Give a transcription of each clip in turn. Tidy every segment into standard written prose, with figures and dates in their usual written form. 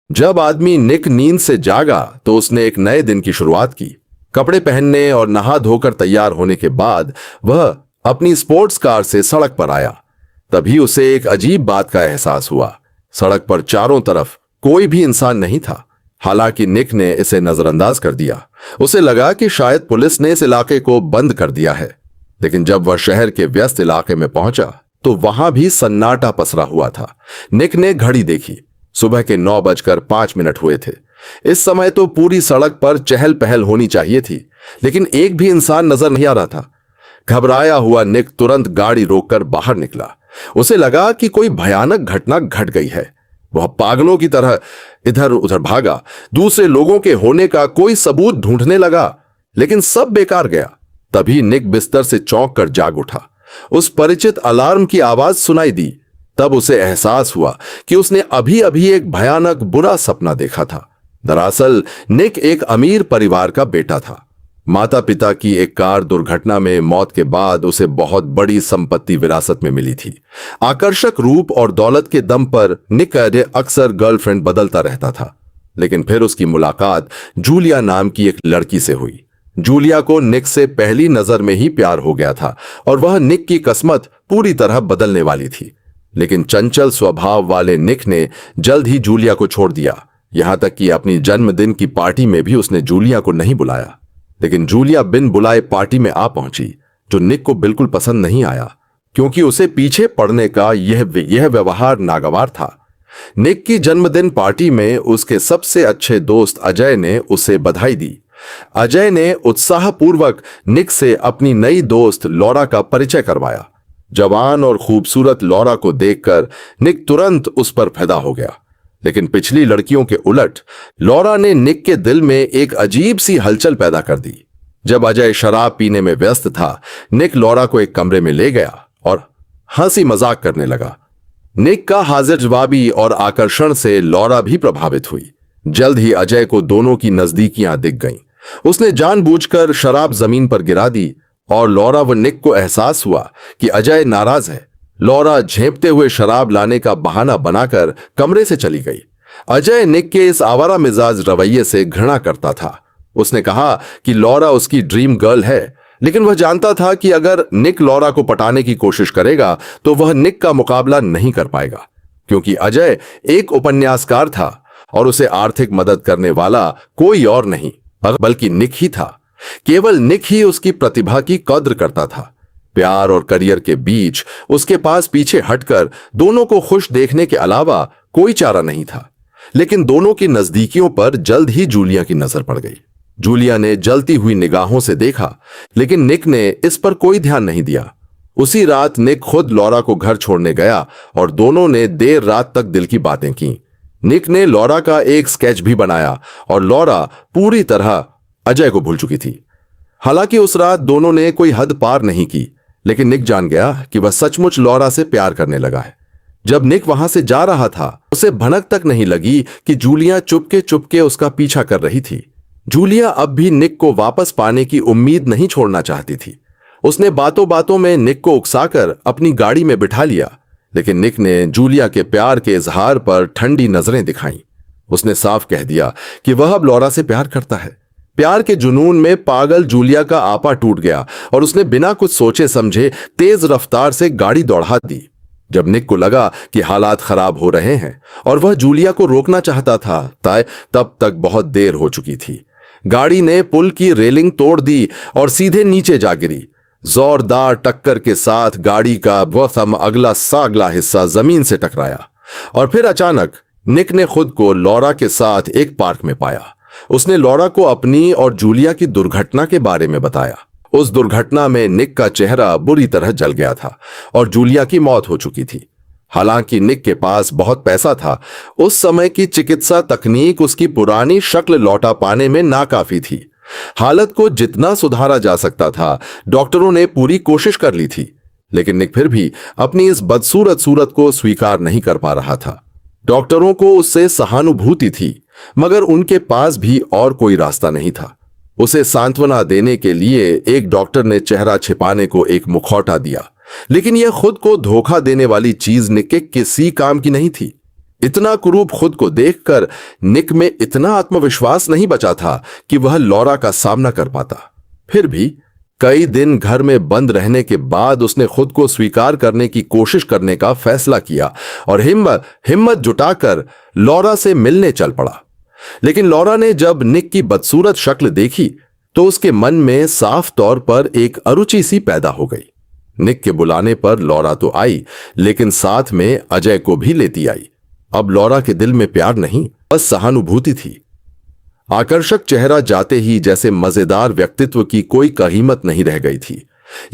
जब आदमी निक नींद से जागा तो उसने एक नए दिन की शुरुआत की। कपड़े पहनने और नहा धोकर तैयार होने के बाद वह अपनी स्पोर्ट्स कार से सड़क पर आया। तभी उसे एक अजीब बात का एहसास हुआ। सड़क पर चारों तरफ कोई भी इंसान नहीं था। हालांकि निक ने इसे नजरअंदाज कर दिया। उसे लगा कि शायद पुलिस ने इस इलाके को बंद कर दिया है। लेकिन जब वह शहर के व्यस्त इलाके में पहुंचा तो वहां भी सन्नाटा पसरा हुआ था। निक ने घड़ी देखी। सुबह के 9:05 हुए थे। इस समय तो पूरी सड़क पर चहल पहल होनी चाहिए थी, लेकिन एक भी इंसान नजर नहीं आ रहा था। घबराया हुआ निक तुरंत गाड़ी रोककर बाहर निकला। उसे लगा कि कोई भयानक घटना घट गई है। वह पागलों की तरह इधर उधर भागा, दूसरे लोगों के होने का कोई सबूत ढूंढने लगा, लेकिन सब बेकार गया। तभी निक बिस्तर से चौंक कर जाग उठा। उस परिचित अलार्म की आवाज सुनाई दी। तब उसे एहसास हुआ कि उसने अभी अभी एक भयानक बुरा सपना देखा था। दरअसल निक एक अमीर परिवार का बेटा था। माता पिता की एक कार दुर्घटना में मौत के बाद उसे बहुत बड़ी संपत्ति विरासत में मिली थी। आकर्षक रूप और दौलत के दम पर निक अक्सर गर्लफ्रेंड बदलता रहता था। लेकिन फिर उसकी मुलाकात जूलिया नाम की एक लड़की से हुई। जूलिया को निक से पहली नजर में ही प्यार हो गया था और वह निक की किस्मत पूरी तरह बदलने वाली थी। लेकिन चंचल स्वभाव वाले निक ने जल्द ही जूलिया को छोड़ दिया। यहां तक कि अपनी जन्मदिन की पार्टी में भी उसने जूलिया को नहीं बुलाया। लेकिन जूलिया बिन बुलाए पार्टी में आ पहुंची, जो निक को बिल्कुल पसंद नहीं आया, क्योंकि उसे पीछे पड़ने का यह व्यवहार नागवार था। निक की जन्मदिन पार्टी में उसके सबसे अच्छे दोस्त अजय ने उसे बधाई दी। अजय ने उत्साहपूर्वक निक से अपनी नई दोस्त लॉरा का परिचय करवाया। जवान और खूबसूरत लॉरा को देखकर निक तुरंत उस पर फिदा हो गया। लेकिन पिछली लड़कियों के उलट लॉरा ने निक के दिल में एक अजीब सी हलचल पैदा कर दी। जब अजय शराब पीने में व्यस्त था, निक लॉरा को एक कमरे में ले गया और हंसी मजाक करने लगा। निक का हाजिर जवाबी और आकर्षण से लॉरा भी प्रभावित हुई। जल्द ही अजय को दोनों की नजदीकियां दिख गईं। उसने जानबूझकर शराब जमीन पर गिरा दी और लॉरा व निक को एहसास हुआ कि अजय नाराज है। लॉरा झेंपते हुए शराब लाने का बहाना बनाकर कमरे से चली गई। अजय निक के इस आवारा मिजाज रवैये से घृणा करता था। उसने कहा कि लॉरा उसकी ड्रीम गर्ल है, लेकिन वह जानता था कि अगर निक लॉरा को पटाने की कोशिश करेगा तो वह निक का मुकाबला नहीं कर पाएगा, क्योंकि अजय एक उपन्यासकार था और उसे आर्थिक मदद करने वाला कोई और नहीं बल्कि निक ही था। केवल निक ही उसकी प्रतिभा की कद्र करता था। प्यार और करियर के बीच उसके पास पीछे हटकर दोनों को खुश देखने के अलावा कोई चारा नहीं था। लेकिन दोनों की नजदीकियों पर जल्द ही जूलिया की नजर पड़ गई। जूलिया ने जलती हुई निगाहों से देखा, लेकिन निक ने इस पर कोई ध्यान नहीं दिया। उसी रात निक खुद लॉरा को घर छोड़ने गया और दोनों ने देर रात तक दिल की बातें की। निक ने लॉरा का एक स्केच भी बनाया और लॉरा पूरी तरह अजय को भूल चुकी थी। हालांकि उस रात दोनों ने कोई हद पार नहीं की, लेकिन निक जान गया कि वह सचमुच लॉरा से प्यार करने लगा है। जब निक वहां से जा रहा था, उसे भनक तक नहीं लगी कि जूलिया चुपके चुपके उसका पीछा कर रही थी। जूलिया अब भी निक को वापस पाने की उम्मीद नहीं छोड़ना चाहती थी। उसने बातों बातों में निक को उकसाकर अपनी गाड़ी में बिठा लिया, लेकिन निक ने जूलिया के प्यार के इजहार पर ठंडी नजरें दिखाईं। उसने साफ कह दिया कि वह अब लॉरा से प्यार करता है। प्यार के जुनून में पागल जूलिया का आपा टूट गया और उसने बिना कुछ सोचे समझे तेज रफ्तार से गाड़ी दौड़ा दी। जब निक को लगा कि हालात खराब हो रहे हैं और वह जूलिया को रोकना चाहता था, तब तक बहुत देर हो चुकी थी। गाड़ी ने पुल की रेलिंग तोड़ दी और सीधे नीचे जा गिरी। जोरदार टक्कर के साथ गाड़ी का वह अगला सागला हिस्सा जमीन से टकराया और फिर अचानक निक ने खुद को लॉरा के साथ एक पार्क में पाया। उसने लॉरा को अपनी और जूलिया की दुर्घटना के बारे में बताया। उस दुर्घटना में निक का चेहरा बुरी तरह जल गया था और जूलिया की मौत हो चुकी थी। हालांकि निक के पास बहुत पैसा था, उस समय की चिकित्सा तकनीक उसकी पुरानी शक्ल लौटा पाने में नाकाफी थी। हालत को जितना सुधारा जा सकता था, डॉक्टरों ने पूरी कोशिश कर ली थी, लेकिन निक फिर भी अपनी इस बदसूरत सूरत को स्वीकार नहीं कर पा रहा था। डॉक्टरों को उससे सहानुभूति थी, मगर उनके पास भी और कोई रास्ता नहीं था। उसे सांत्वना देने के लिए एक डॉक्टर ने चेहरा छिपाने को एक मुखौटा दिया, लेकिन यह खुद को धोखा देने वाली चीज निक के किसी काम की नहीं थी। इतना कुरूप खुद को देखकर निक में इतना आत्मविश्वास नहीं बचा था कि वह लॉरा का सामना कर पाता। फिर भी कई दिन घर में बंद रहने के बाद उसने खुद को स्वीकार करने की कोशिश करने का फैसला किया और हिम्मत जुटाकर लॉरा से मिलने चल पड़ा। लेकिन लॉरा ने जब निक की बदसूरत शक्ल देखी तो उसके मन में साफ तौर पर एक अरुचि सी पैदा हो गई। निक के बुलाने पर लॉरा तो आई, लेकिन साथ में अजय को भी लेती आई। अब लॉरा के दिल में प्यार नहीं, बस सहानुभूति थी। आकर्षक चेहरा जाते ही जैसे मजेदार व्यक्तित्व की कोई कीमत नहीं रह गई थी।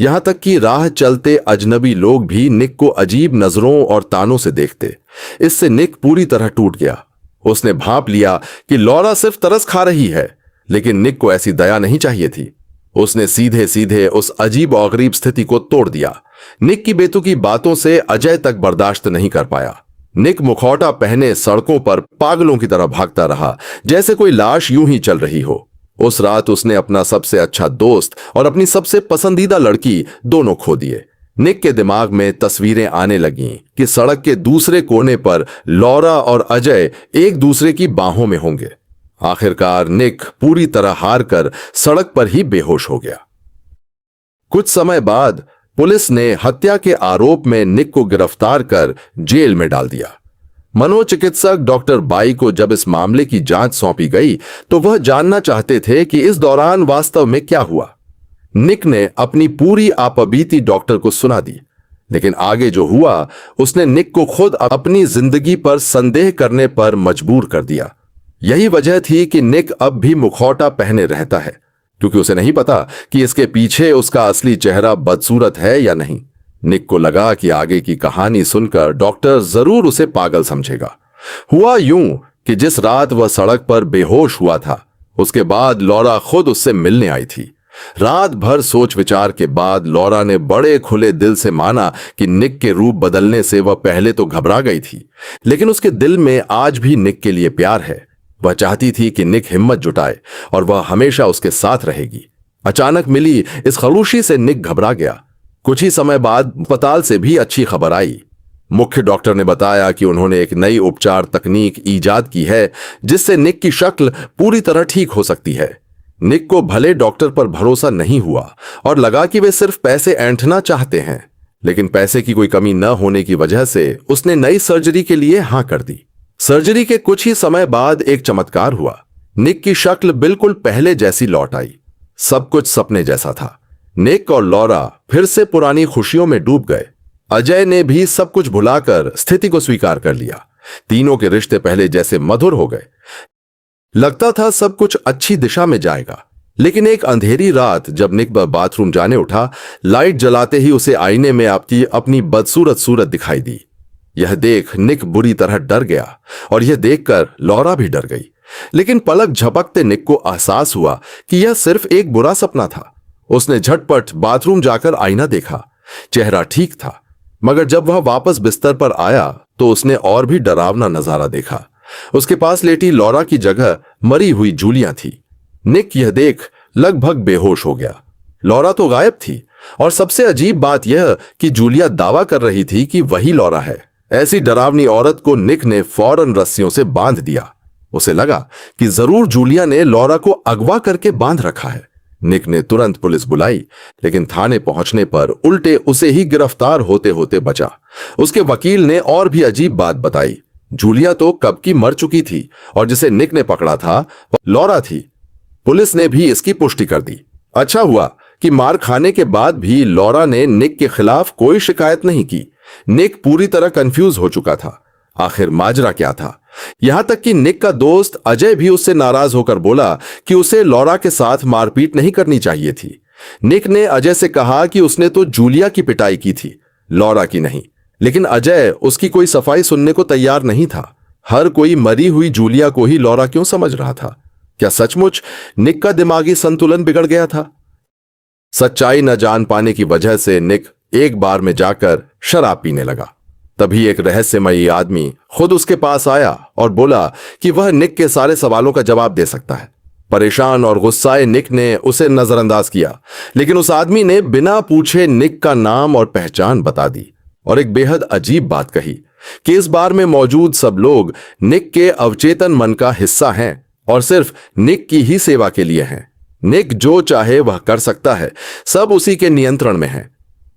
यहां तक कि राह चलते अजनबी लोग भी निक को अजीब नजरों और तानों से देखते। इससे निक पूरी तरह टूट गया। उसने भांप लिया कि लॉरा सिर्फ तरस खा रही है, लेकिन निक को ऐसी दया नहीं चाहिए थी। उसने सीधे सीधे उस अजीब और गरीब स्थिति को तोड़ दिया। निक की बेतुकी बातों से अजय तक बर्दाश्त नहीं कर पाया। निक मुखौटा पहने सड़कों पर पागलों की तरह भागता रहा, जैसे कोई लाश यूं ही चल रही हो। उस रात उसने अपना सबसे अच्छा दोस्त और अपनी सबसे पसंदीदा लड़की दोनों खो दिए। निक के दिमाग में तस्वीरें आने लगीं कि सड़क के दूसरे कोने पर लॉरा और अजय एक दूसरे की बाहों में होंगे। आखिरकार निक पूरी तरह हार कर सड़क पर ही बेहोश हो गया। कुछ समय बाद पुलिस ने हत्या के आरोप में निक को गिरफ्तार कर जेल में डाल दिया। मनोचिकित्सक डॉक्टर बाई को जब इस मामले की जांच सौंपी गई तो वह जानना चाहते थे कि इस दौरान वास्तव में क्या हुआ। निक ने अपनी पूरी आपबीती डॉक्टर को सुना दी, लेकिन आगे जो हुआ उसने निक को खुद अपनी जिंदगी पर संदेह करने पर मजबूर कर दिया। यही वजह थी कि निक अब भी मुखौटा पहने रहता है, क्योंकि उसे नहीं पता कि इसके पीछे उसका असली चेहरा बदसूरत है या नहीं। निक को लगा कि आगे की कहानी सुनकर डॉक्टर जरूर उसे पागल समझेगा। हुआ यूं कि जिस रात वह सड़क पर बेहोश हुआ था, उसके बाद लॉरा खुद उससे मिलने आई थी। रात भर सोच विचार के बाद लॉरा ने बड़े खुले दिल से माना कि निक के रूप बदलने से वह पहले तो घबरा गई थी, लेकिन उसके दिल में आज भी निक के लिए प्यार है। वह चाहती थी कि निक हिम्मत जुटाए और वह हमेशा उसके साथ रहेगी। अचानक मिली इस खरूशी से निक घबरा गया। कुछ ही समय बाद अस्पताल से भी अच्छी खबर आई। मुख्य डॉक्टर ने बताया कि उन्होंने एक नई उपचार तकनीक ईजाद की है जिससे निक की शक्ल पूरी तरह ठीक हो सकती है। निक को भले डॉक्टर पर भरोसा नहीं हुआ और लगा कि वे सिर्फ पैसे ऐंठना चाहते हैं, लेकिन पैसे की कोई कमी न होने की वजह से उसने नई सर्जरी के लिए हां कर दी। सर्जरी के कुछ ही समय बाद एक चमत्कार हुआ। निक की शक्ल बिल्कुल पहले जैसी लौट आई। सब कुछ सपने जैसा था। निक और लॉरा फिर से पुरानी खुशियों में डूब गए। अजय ने भी सब कुछ भुलाकर स्थिति को स्वीकार कर लिया। तीनों के रिश्ते पहले जैसे मधुर हो गए। लगता था सब कुछ अच्छी दिशा में जाएगा, लेकिन एक अंधेरी रात जब निक बाथरूम जाने उठा, लाइट जलाते ही उसे आईने में अपनी बदसूरत सूरत दिखाई दी। यह देख निक बुरी तरह डर गया और यह देखकर लॉरा भी डर गई। लेकिन पलक झपकते निक को एहसास हुआ कि यह सिर्फ एक बुरा सपना था। उसने झटपट बाथरूम जाकर आईना देखा। चेहरा ठीक था, मगर जब वह वापस बिस्तर पर आया तो उसने और भी डरावना नजारा देखा। उसके पास लेटी लॉरा की जगह मरी हुई जूलिया थी। निक यह देख लगभग बेहोश हो गया। लॉरा तो गायब थी और सबसे अजीब बात यह कि जूलिया दावा कर रही थी कि वही लॉरा है। ऐसी डरावनी औरत को निक ने फौरन रस्सियों से बांध दिया। उसे लगा कि जरूर जूलिया ने लॉरा को अगवा करके बांध रखा है। निक ने तुरंत पुलिस बुलाई, लेकिन थाने पहुंचने पर उल्टे उसे ही गिरफ्तार होते होते बचा। उसके वकील ने और भी अजीब बात बताई। जूलिया तो कब की मर चुकी थी और जिसे निक ने पकड़ा था वह लॉरा थी। पुलिस ने भी इसकी पुष्टि कर दी। अच्छा हुआ कि मार खाने के बाद भी लॉरा ने निक के खिलाफ कोई शिकायत नहीं की। निक पूरी तरह कंफ्यूज हो चुका था। आखिर माजरा क्या था? यहां तक कि निक का दोस्त अजय भी उससे नाराज होकर बोला कि उसे लॉरा के साथ मारपीट नहीं करनी चाहिए थी। निक ने अजय से कहा कि उसने तो जूलिया की पिटाई की थी, लॉरा की नहीं। लेकिन अजय उसकी कोई सफाई सुनने को तैयार नहीं था। हर कोई मरी हुई जूलिया को ही लॉरा क्यों समझ रहा था? क्या सचमुच निक का दिमागी संतुलन बिगड़ गया था? सच्चाई न जान पाने की वजह से निक एक बार में जाकर शराब पीने लगा। तभी एक रहस्यमयी आदमी खुद उसके पास आया और बोला कि वह निक के सारे सवालों का जवाब दे सकता है। परेशान और गुस्साए निक ने उसे नजरअंदाज किया, लेकिन उस आदमी ने बिना पूछे निक का नाम और पहचान बता दी और एक बेहद अजीब बात कही कि इस बार में मौजूद सब लोग निक के अवचेतन मन का हिस्सा हैं और सिर्फ निक की ही सेवा के लिए हैं। निक जो चाहे वह कर सकता है, सब उसी के नियंत्रण में है।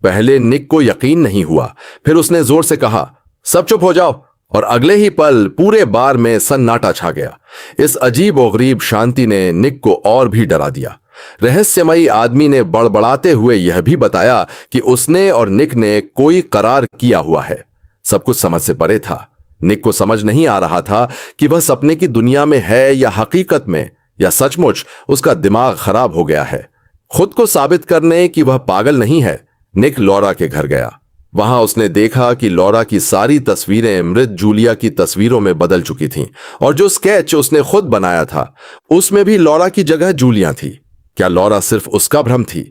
पहले निक को यकीन नहीं हुआ, फिर उसने जोर से कहा, सब चुप हो जाओ, और अगले ही पल पूरे बार में सन्नाटा छा गया। इस अजीब और गरीब शांति ने निक को और भी डरा दिया। रहस्यमयी आदमी ने बड़बड़ाते हुए यह भी बताया कि उसने और निक ने कोई करार किया हुआ है। सब कुछ समझ से परे था। निक को समझ नहीं आ रहा था कि वह सपने की दुनिया में है या हकीकत में, या सचमुच उसका दिमाग खराब हो गया है। खुद को साबित करने कि वह पागल नहीं है, निक लौरा के घर गया। वहां उसने देखा कि लौरा की सारी तस्वीरें मृत जूलिया की तस्वीरों में बदल चुकी थीं, और जो स्केच उसने खुद बनाया था उसमें भी लौरा की जगह जूलिया थी। क्या लौरा सिर्फ उसका भ्रम थी?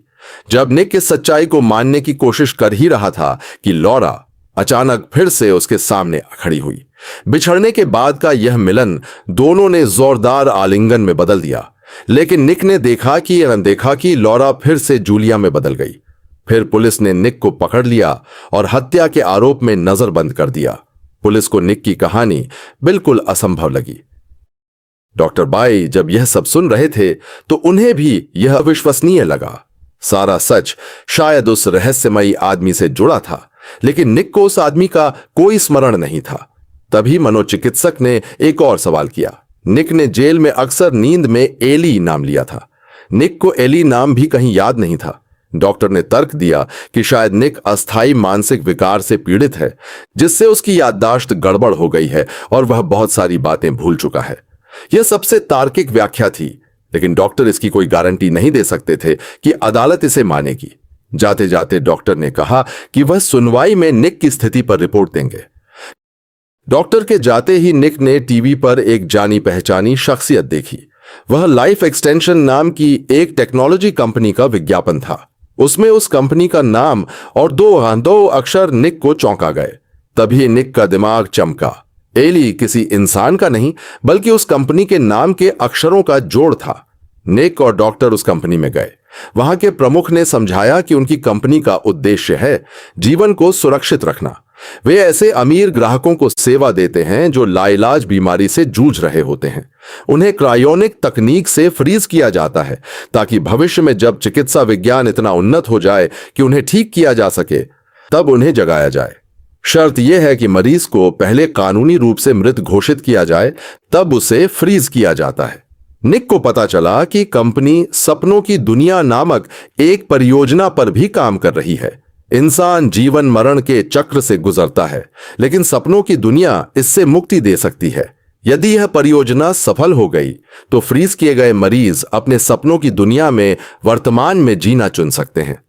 जब निक इस सच्चाई को मानने की कोशिश कर ही रहा था कि लौरा अचानक फिर से उसके सामने खड़ी हुई। बिछड़ने के बाद का यह मिलन दोनों ने जोरदार आलिंगन में बदल दिया, लेकिन निक ने देखा कि अनदेखा कि लौरा फिर से जूलिया में बदल गई। फिर पुलिस ने निक को पकड़ लिया और हत्या के आरोप में नजरबंद कर दिया। पुलिस को निक की कहानी बिल्कुल असंभव लगी। डॉक्टर बाई जब यह सब सुन रहे थे तो उन्हें भी यह अविश्वसनीय लगा। सारा सच शायद उस रहस्यमयी आदमी से जुड़ा था, लेकिन निक को उस आदमी का कोई स्मरण नहीं था। तभी मनोचिकित्सक ने एक और सवाल किया। निक ने जेल में अक्सर नींद में एली नाम लिया था। निक को एली नाम भी कहीं याद नहीं था। डॉक्टर ने तर्क दिया कि शायद निक अस्थायी मानसिक विकार से पीड़ित है, जिससे उसकी याददाश्त गड़बड़ हो गई है और वह बहुत सारी बातें भूल चुका है। यह सबसे तार्किक व्याख्या थी, लेकिन डॉक्टर इसकी कोई गारंटी नहीं दे सकते थे कि अदालत इसे मानेगी। जाते जाते डॉक्टर ने कहा कि वह सुनवाई में निक की स्थिति पर रिपोर्ट देंगे। डॉक्टर के जाते ही निक ने टीवी पर एक जानी पहचानी शख्सियत देखी। वह लाइफ एक्सटेंशन नाम की एक टेक्नोलॉजी कंपनी का विज्ञापन था। उसमें उस कंपनी का नाम और दो अक्षर निक को चौंका गए। तभी निक का दिमाग चमका। एली किसी इंसान का नहीं, बल्कि उस कंपनी के नाम के अक्षरों का जोड़ था। निक और डॉक्टर उस कंपनी में गए। वहां के प्रमुख ने समझाया कि उनकी कंपनी का उद्देश्य है जीवन को सुरक्षित रखना। वे ऐसे अमीर ग्राहकों को सेवा देते हैं जो लाइलाज बीमारी से जूझ रहे होते हैं। उन्हें क्रायोनिक तकनीक से फ्रीज किया जाता है ताकि भविष्य में जब चिकित्सा विज्ञान इतना उन्नत हो जाए कि उन्हें ठीक किया जा सके, तब उन्हें जगाया जाए। शर्त यह है कि मरीज को पहले कानूनी रूप से मृत घोषित किया जाए, तब उसे फ्रीज किया जाता है। निक को पता चला कि कंपनी सपनों की दुनिया नामक एक परियोजना पर भी काम कर रही है। इंसान जीवन मरण के चक्र से गुजरता है, लेकिन सपनों की दुनिया इससे मुक्ति दे सकती है। यदि यह परियोजना सफल हो गई तो फ्रीज किए गए मरीज अपने सपनों की दुनिया में वर्तमान में जीना चुन सकते हैं।